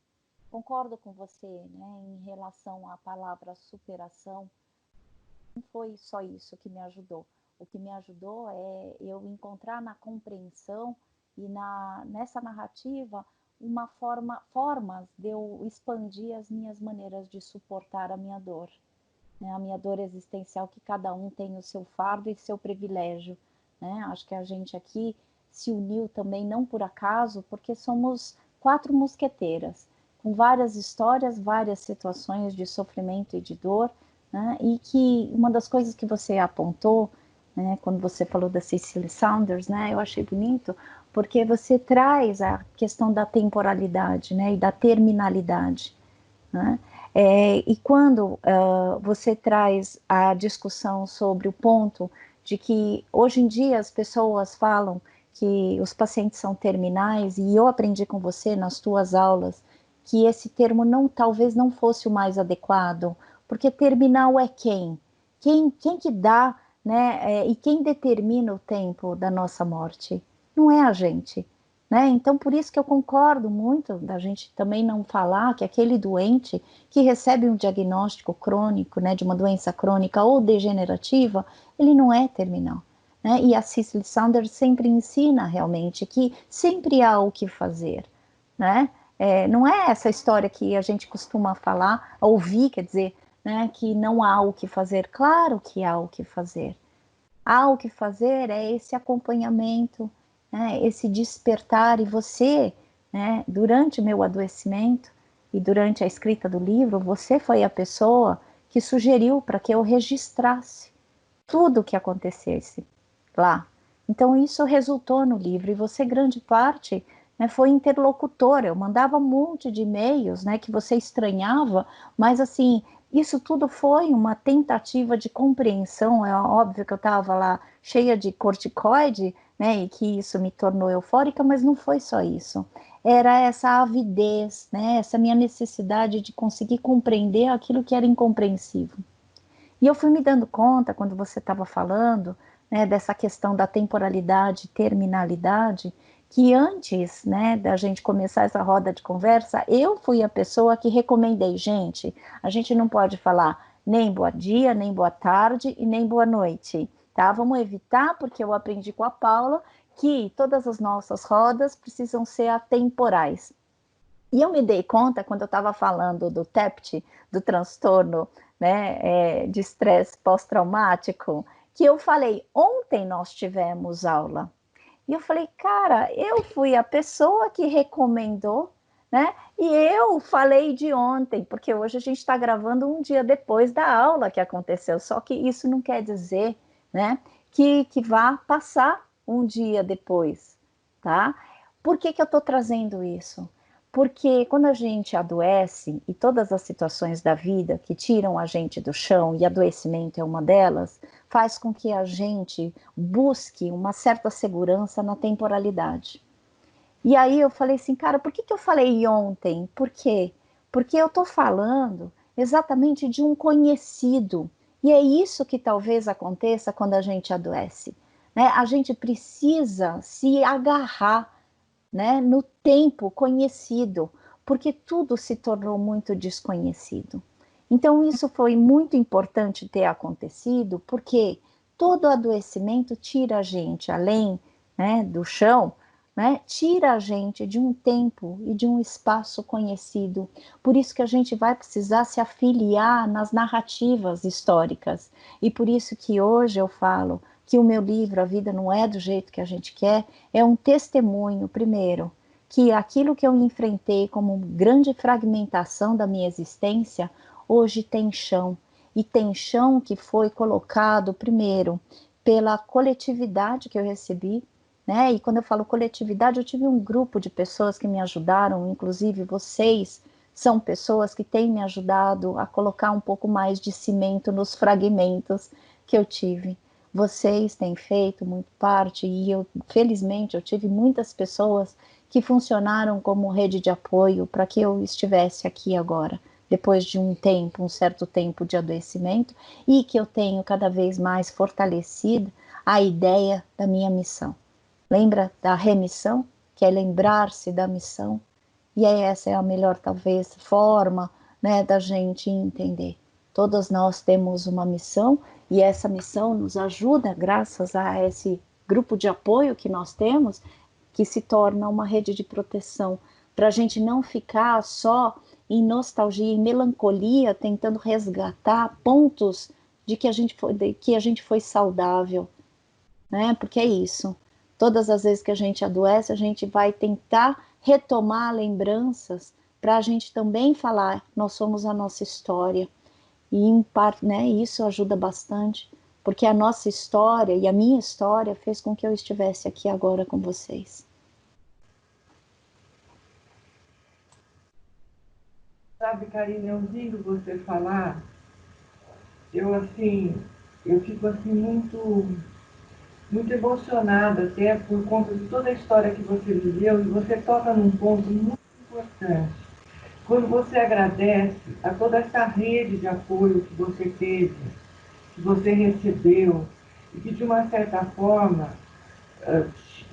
Concordo com você, né, em relação à palavra superação. Não foi só isso que me ajudou. O que me ajudou é eu encontrar na compreensão e nessa narrativa formas de eu expandir as minhas maneiras de suportar a minha dor, né? A minha dor existencial, que cada um tem o seu fardo e seu privilégio, né? Acho que a gente aqui se uniu também não por acaso, porque somos 4 mosqueteiras, com várias histórias, várias situações de sofrimento e de dor, né? E que uma das coisas que você apontou, né, quando você falou da Cicely Saunders, né, eu achei bonito, porque você traz a questão da temporalidade, né, e da terminalidade, né? E quando você traz a discussão sobre o ponto de que hoje em dia as pessoas falam que os pacientes são terminais, e eu aprendi com você nas tuas aulas que esse termo talvez não fosse o mais adequado, porque terminal é quem? Quem que dá, né, e quem determina o tempo da nossa morte? Não é a gente, né? Então, por isso que eu concordo muito da gente também não falar que aquele doente que recebe um diagnóstico crônico, né, de uma doença crônica ou degenerativa, ele não é terminal, né? E a Cicely Saunders sempre ensina realmente que sempre há o que fazer, né? Não é essa história que a gente costuma falar, ouvir, quer dizer, né, que não há o que fazer. Claro que há o que fazer. Há o que fazer é esse acompanhamento, né, esse despertar, e você, né, durante o meu adoecimento e durante a escrita do livro, você foi a pessoa que sugeriu para que eu registrasse tudo o que acontecesse lá. Então isso resultou no livro, e você, grande parte, né, foi interlocutora. Eu mandava um monte de e-mails, né, que você estranhava, mas assim, isso tudo foi uma tentativa de compreensão. É óbvio que eu estava lá cheia de corticoide, né, e que isso me tornou eufórica, mas não foi só isso. Era essa avidez, né, essa minha necessidade de conseguir compreender aquilo que era incompreensível. E eu fui me dando conta, quando você estava falando, né, dessa questão da temporalidade, terminalidade, que antes, né, da gente começar essa roda de conversa, eu fui a pessoa que recomendei, gente, a gente não pode falar nem boa dia, nem boa tarde e nem boa noite, tá? Vamos evitar, porque eu aprendi com a Paula que todas as nossas rodas precisam ser atemporais. E eu me dei conta, quando eu estava falando do TEPT, do transtorno, né, de estresse pós-traumático, que eu falei, ontem nós tivemos aula. E eu falei, cara, eu fui a pessoa que recomendou, né? E eu falei de ontem, porque hoje a gente está gravando um dia depois da aula que aconteceu. Só que isso não quer dizer, né, que vá passar um dia depois, tá? Por que eu estou trazendo isso? Porque quando a gente adoece, e todas as situações da vida que tiram a gente do chão, e adoecimento é uma delas, faz com que a gente busque uma certa segurança na temporalidade. E aí eu falei assim, cara, por que eu falei ontem? Por quê? Porque eu estou falando exatamente de um conhecido. E é isso que talvez aconteça quando a gente adoece, né? A gente precisa se agarrar, né, no tempo conhecido, porque tudo se tornou muito desconhecido. Então, isso foi muito importante ter acontecido, porque todo adoecimento tira a gente, além, né, do chão, né, tira a gente de um tempo e de um espaço conhecido. Por isso que a gente vai precisar se afiliar nas narrativas históricas. E por isso que hoje eu falo, que o meu livro, A Vida Não É do Jeito que a Gente Quer, é um testemunho, primeiro, que aquilo que eu enfrentei como grande fragmentação da minha existência, hoje tem chão. E tem chão que foi colocado, primeiro, pela coletividade que eu recebi, né? E quando eu falo coletividade, eu tive um grupo de pessoas que me ajudaram, inclusive vocês são pessoas que têm me ajudado a colocar um pouco mais de cimento nos fragmentos que eu tive. Vocês têm feito muito parte e eu, felizmente, eu tive muitas pessoas que funcionaram como rede de apoio para que eu estivesse aqui agora, depois de um tempo, um certo tempo de adoecimento, e que eu tenho cada vez mais fortalecida a ideia da minha missão. Lembra da remissão, que é lembrar-se da missão? E aí essa é a melhor, talvez, forma, né, da gente entender. Todos nós temos uma missão e essa missão nos ajuda, graças a esse grupo de apoio que nós temos, que se torna uma rede de proteção, para a gente não ficar só em nostalgia, em melancolia, tentando resgatar pontos de que a gente foi saudável, né? Porque é isso. Todas as vezes que a gente adoece, a gente vai tentar retomar lembranças para a gente também falar, nós somos a nossa história. E em parte, né, isso ajuda bastante, porque a nossa história e a minha história fez com que eu estivesse aqui agora com vocês. Sabe, Karina, ouvindo você falar, eu fico assim muito emocionada até por conta de toda a história que você viveu e você toca num ponto muito importante. Quando você agradece a toda essa rede de apoio que você teve, que você recebeu e que de uma certa forma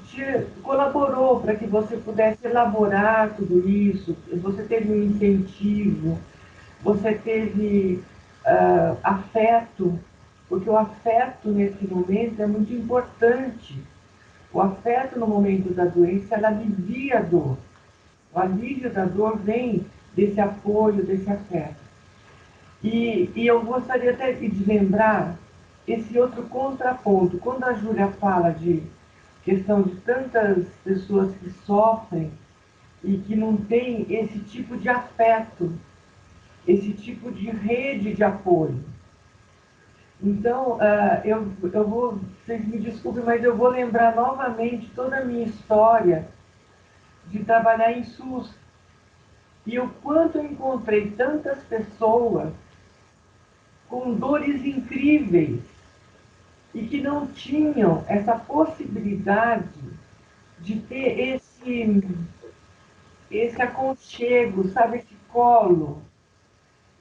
te colaborou para que você pudesse elaborar tudo isso, você teve um incentivo, você teve afeto, porque o afeto nesse momento é muito importante. O afeto no momento da doença, ela alivia a dor. O alívio da dor vem desse apoio, desse afeto. E eu gostaria até de lembrar esse outro contraponto. Quando a Júlia fala de questão de tantas pessoas que sofrem e que não têm esse tipo de afeto, esse tipo de rede de apoio. Então, eu vou, vocês me desculpem, mas eu vou lembrar novamente toda a minha história de trabalhar em SUS. E o quanto eu encontrei tantas pessoas com dores incríveis e que não tinham essa possibilidade de ter esse aconchego, sabe, esse colo,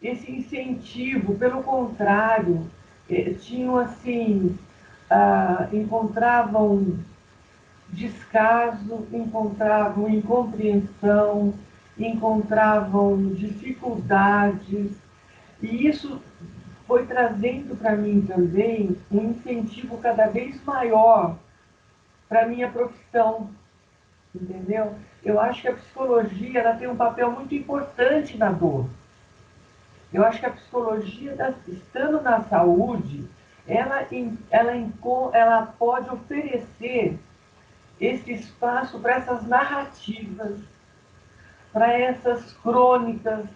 esse incentivo. Pelo contrário, tinham assim, encontravam descaso, encontravam incompreensão, encontravam dificuldades, e isso foi trazendo para mim também um incentivo cada vez maior para a minha profissão, entendeu? Eu acho que a psicologia ela tem um papel muito importante na dor. Eu acho que a psicologia, estando na saúde, ela pode oferecer esse espaço para essas narrativas, para essas crônicas,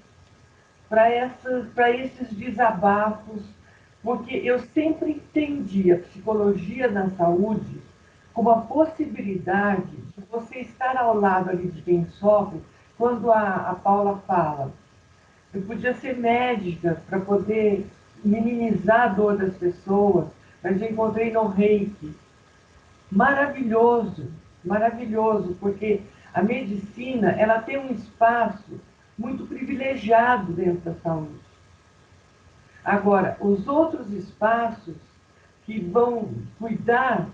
para esses desabafos, porque eu sempre entendi a psicologia na saúde como a possibilidade de você estar ao lado ali de quem sofre. Quando a Paula fala, eu podia ser médica para poder minimizar a dor das pessoas, mas eu encontrei no Reiki. Maravilhoso, maravilhoso, porque a medicina ela tem um espaço muito privilegiado dentro da saúde. Agora, os outros espaços que vão cuidar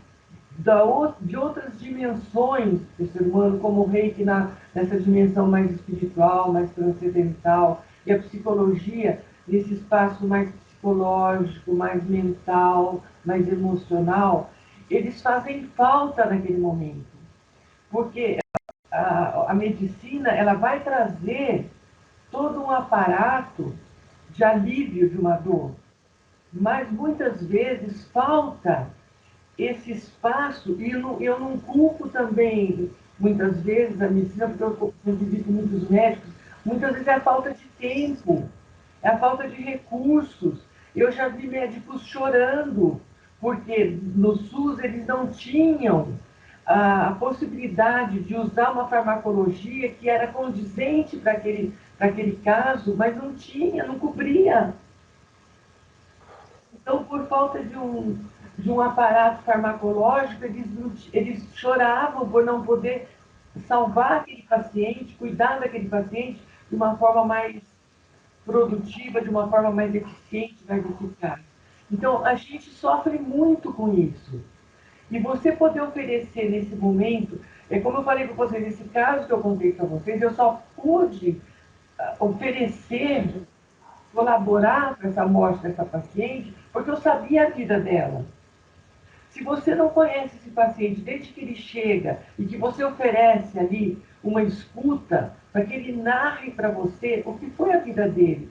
de outras dimensões do ser humano, como o Reiki nessa dimensão mais espiritual, mais transcendental, e a psicologia nesse espaço mais psicológico, mais mental, mais emocional, eles fazem falta naquele momento. Porque a medicina ela vai trazer todo um aparato de alívio de uma dor, mas muitas vezes falta esse espaço, e eu não culpo também, muitas vezes, a medicina, porque eu convivi com muitos médicos, muitas vezes é a falta de tempo, é a falta de recursos. Eu já vi médicos chorando, porque no SUS eles não tinham a possibilidade de usar uma farmacologia que era condizente para aquele caso, mas não tinha, não cobria. Então, por falta de um aparato farmacológico, eles choravam por não poder salvar aquele paciente, cuidar daquele paciente de uma forma mais produtiva, de uma forma mais eficiente, mais eficaz. Então, a gente sofre muito com isso. E você poder oferecer nesse momento, é como eu falei para vocês, nesse caso que eu contei para vocês, eu só pude oferecer, colaborar com essa morte dessa paciente, porque eu sabia a vida dela. Se você não conhece esse paciente desde que ele chega e que você oferece ali uma escuta para que ele narre para você o que foi a vida dele.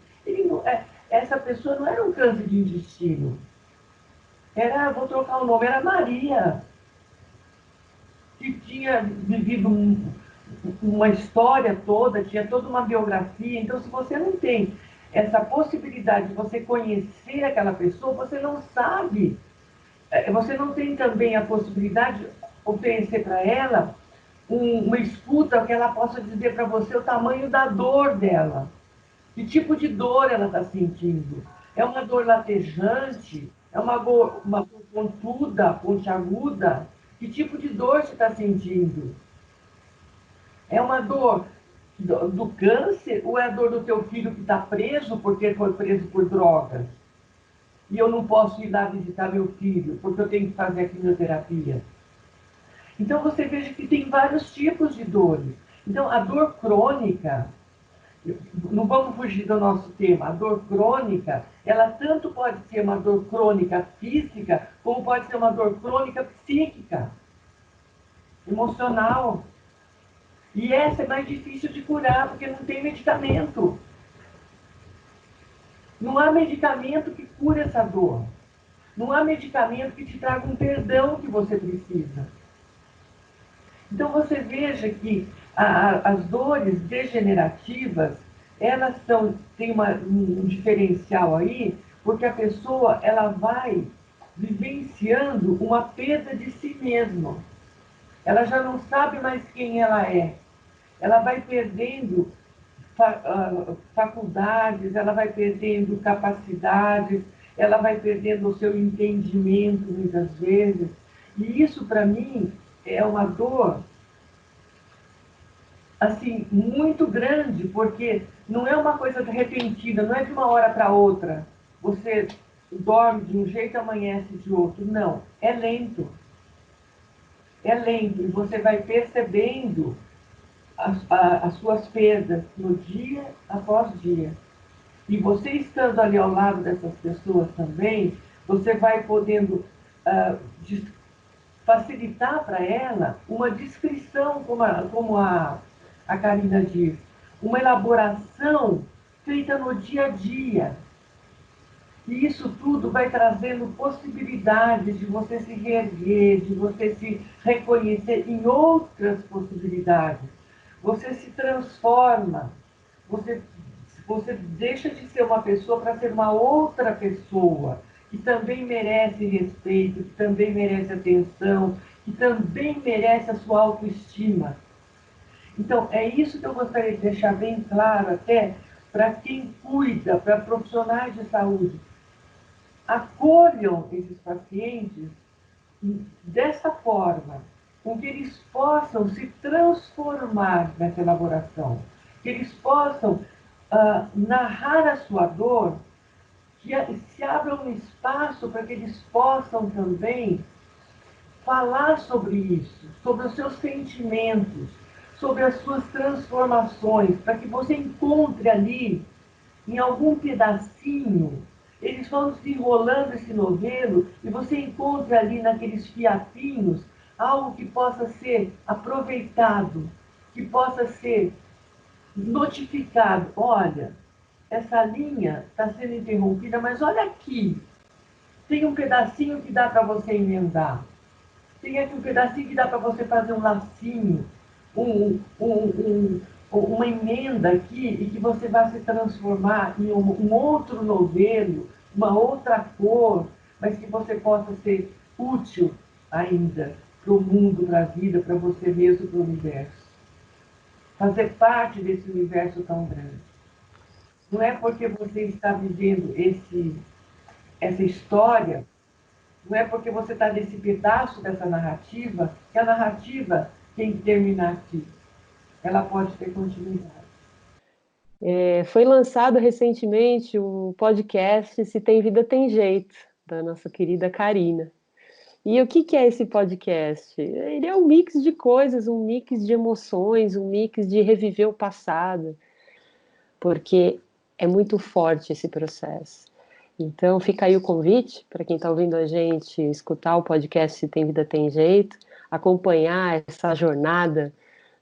Essa pessoa não era um câncer de intestino. Vou trocar o nome, era Maria, que tinha vivido uma história toda, tinha toda uma biografia. Então, se você não tem essa possibilidade de você conhecer aquela pessoa, você não sabe. Você não tem também a possibilidade de oferecer para ela uma escuta que ela possa dizer para você o tamanho da dor dela. Que tipo de dor ela está sentindo? É uma dor latejante? É uma dor pontuda, pontiaguda? Que tipo de dor você está sentindo? É uma dor do câncer ou é a dor do teu filho que está preso porque foi preso por drogas? E eu não posso ir lá visitar meu filho porque eu tenho que fazer a quimioterapia? Então você veja que tem vários tipos de dores. Então a dor crônica, não vamos fugir do nosso tema, a dor crônica, ela tanto pode ser uma dor crônica física, como pode ser uma dor crônica psíquica, emocional. E essa é mais difícil de curar, porque não tem medicamento. Não há medicamento que cure essa dor. Não há medicamento que te traga um perdão que você precisa. Então você veja que as dores degenerativas, elas têm um diferencial aí, porque a pessoa ela vai vivenciando uma perda de si mesma. Ela já não sabe mais quem ela é. Ela vai perdendo faculdades, ela vai perdendo capacidades, ela vai perdendo o seu entendimento muitas vezes. E isso, para mim, é uma dor assim, muito grande, porque não é uma coisa repentina, não é de uma hora para outra. Você dorme de um jeito e amanhece de outro. Não, é lento. É lento, e você vai percebendo as suas perdas no dia após dia. E você estando ali ao lado dessas pessoas também, você vai podendo facilitar para ela uma descrição, como a Karina diz, uma elaboração feita no dia a dia. E isso tudo vai trazendo possibilidades de você se reerguer, de você se reconhecer em outras possibilidades. Você se transforma, você deixa de ser uma pessoa para ser uma outra pessoa, que também merece respeito, que também merece atenção, que também merece a sua autoestima. Então, é isso que eu gostaria de deixar bem claro até para quem cuida, para profissionais de saúde. Acolham esses pacientes dessa forma, com que eles possam se transformar nessa elaboração, que eles possam narrar a sua dor, que se abra um espaço para que eles possam também falar sobre isso, sobre os seus sentimentos, sobre as suas transformações, para que você encontre ali, em algum pedacinho, eles vão desenrolando esse novelo e você encontra ali naqueles fiapinhos algo que possa ser aproveitado, que possa ser notificado. Olha, essa linha está sendo interrompida, mas olha aqui, tem um pedacinho que dá para você emendar. tem aqui um pedacinho que dá para você fazer um lacinho, uma emenda aqui, e que você vai se transformar em um outro novelo, uma outra cor, mas que você possa ser útil ainda para o mundo, para a vida, para você mesmo, para o universo. Fazer parte desse universo tão grande. Não é porque você está vivendo essa história, não é porque você está nesse pedaço dessa narrativa, que a narrativa tem que terminar aqui. Ela pode ter continuidade. Foi lançado recentemente o podcast Se Tem Vida Tem Jeito, da nossa querida Karina. E o que é esse podcast? Ele é um mix de coisas, um mix de emoções, um mix de reviver o passado, porque é muito forte esse processo. Então, fica aí o convite para quem está ouvindo a gente escutar o podcast Se Tem Vida Tem Jeito, acompanhar essa jornada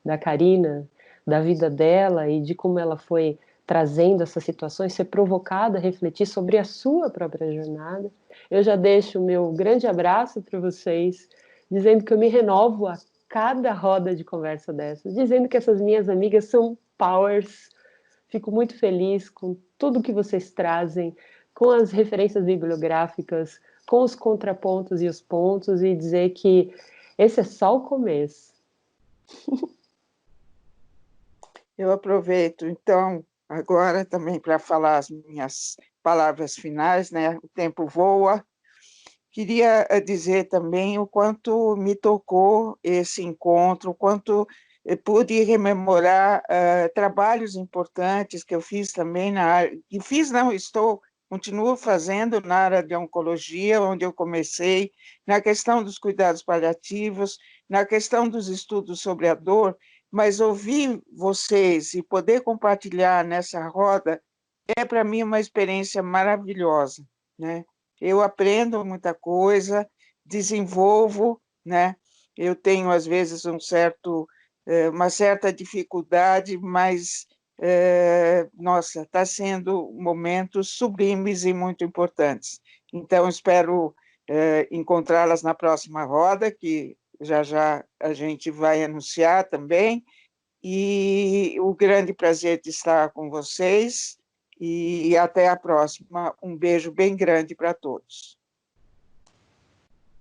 da Karina, da vida dela e de como ela foi trazendo essas situações, ser provocada a refletir sobre a sua própria jornada. Eu já deixo o meu grande abraço para vocês, dizendo que eu me renovo a cada roda de conversa dessas, dizendo que essas minhas amigas são powers. Fico muito feliz com tudo que vocês trazem, com as referências bibliográficas, com os contrapontos e os pontos, e dizer que esse é só o começo. Eu aproveito, então, agora também para falar as minhas palavras finais, né? O tempo voa. Queria dizer também o quanto me tocou esse encontro, o quanto pude rememorar trabalhos importantes que eu fiz também na área, que fiz, não, continuo fazendo na área de oncologia, onde eu comecei, na questão dos cuidados paliativos, na questão dos estudos sobre a dor, mas ouvir vocês e poder compartilhar nessa roda é para mim uma experiência maravilhosa, né? Eu aprendo muita coisa, desenvolvo, né? Eu tenho às vezes uma certa dificuldade, mas nossa, está sendo momentos sublimes e muito importantes. Então espero encontrá-las na próxima roda, que já já a gente vai anunciar também. E o grande prazer de estar com vocês. E até a próxima. Um beijo bem grande para todos.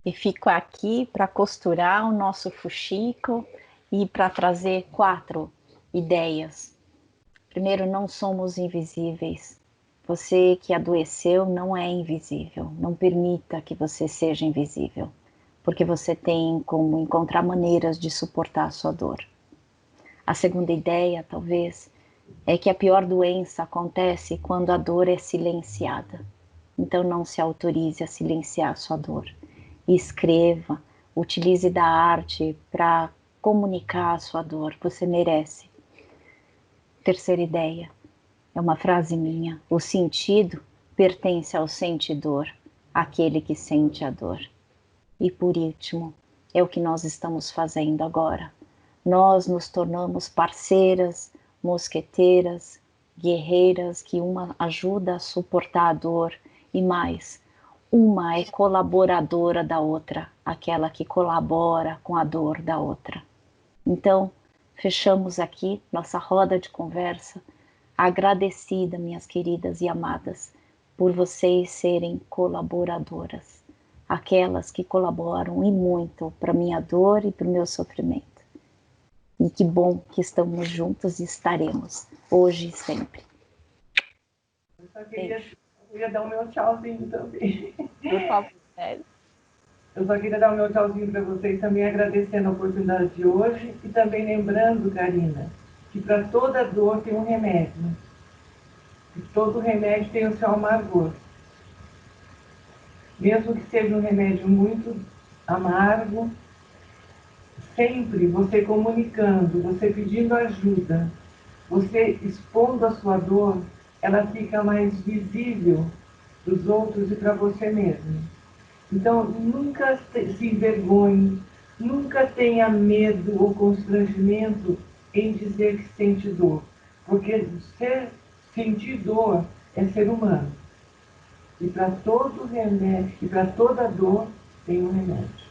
E fico aqui para costurar o nosso fuxico e para trazer 4 ideias. Primeiro, não somos invisíveis. Você que adoeceu não é invisível. Não permita que você seja invisível, porque você tem como encontrar maneiras de suportar a sua dor. A segunda ideia, talvez, é que a pior doença acontece quando a dor é silenciada. Então não se autorize a silenciar a sua dor. Escreva, utilize da arte para comunicar a sua dor. Você merece. Terceira ideia, é uma frase minha. O sentido pertence ao sentidor, aquele que sente a dor. E por último, é o que nós estamos fazendo agora. Nós nos tornamos parceiras, mosqueteiras, guerreiras, que uma ajuda a suportar a dor e mais, uma é colaboradora da outra, aquela que colabora com a dor da outra. Então, fechamos aqui nossa roda de conversa, agradecida, minhas queridas e amadas, por vocês serem colaboradoras, aquelas que colaboram e muito para minha dor e para o meu sofrimento. E que bom que estamos juntos e estaremos, hoje e sempre. Eu só queria dar o meu tchauzinho também. Por favor. Eu só queria dar o meu tchauzinho para vocês também, agradecendo a oportunidade de hoje e também lembrando, Karina, que para toda dor tem um remédio. E todo remédio tem o seu amargor. Mesmo que seja um remédio muito amargo, sempre você comunicando, você pedindo ajuda, você expondo a sua dor, ela fica mais visível para os outros e para você mesmo. Então, nunca se envergonhe, nunca tenha medo ou constrangimento em dizer que sente dor, porque sentir dor é ser humano. E para todo remédio, e para toda dor, tem um remédio.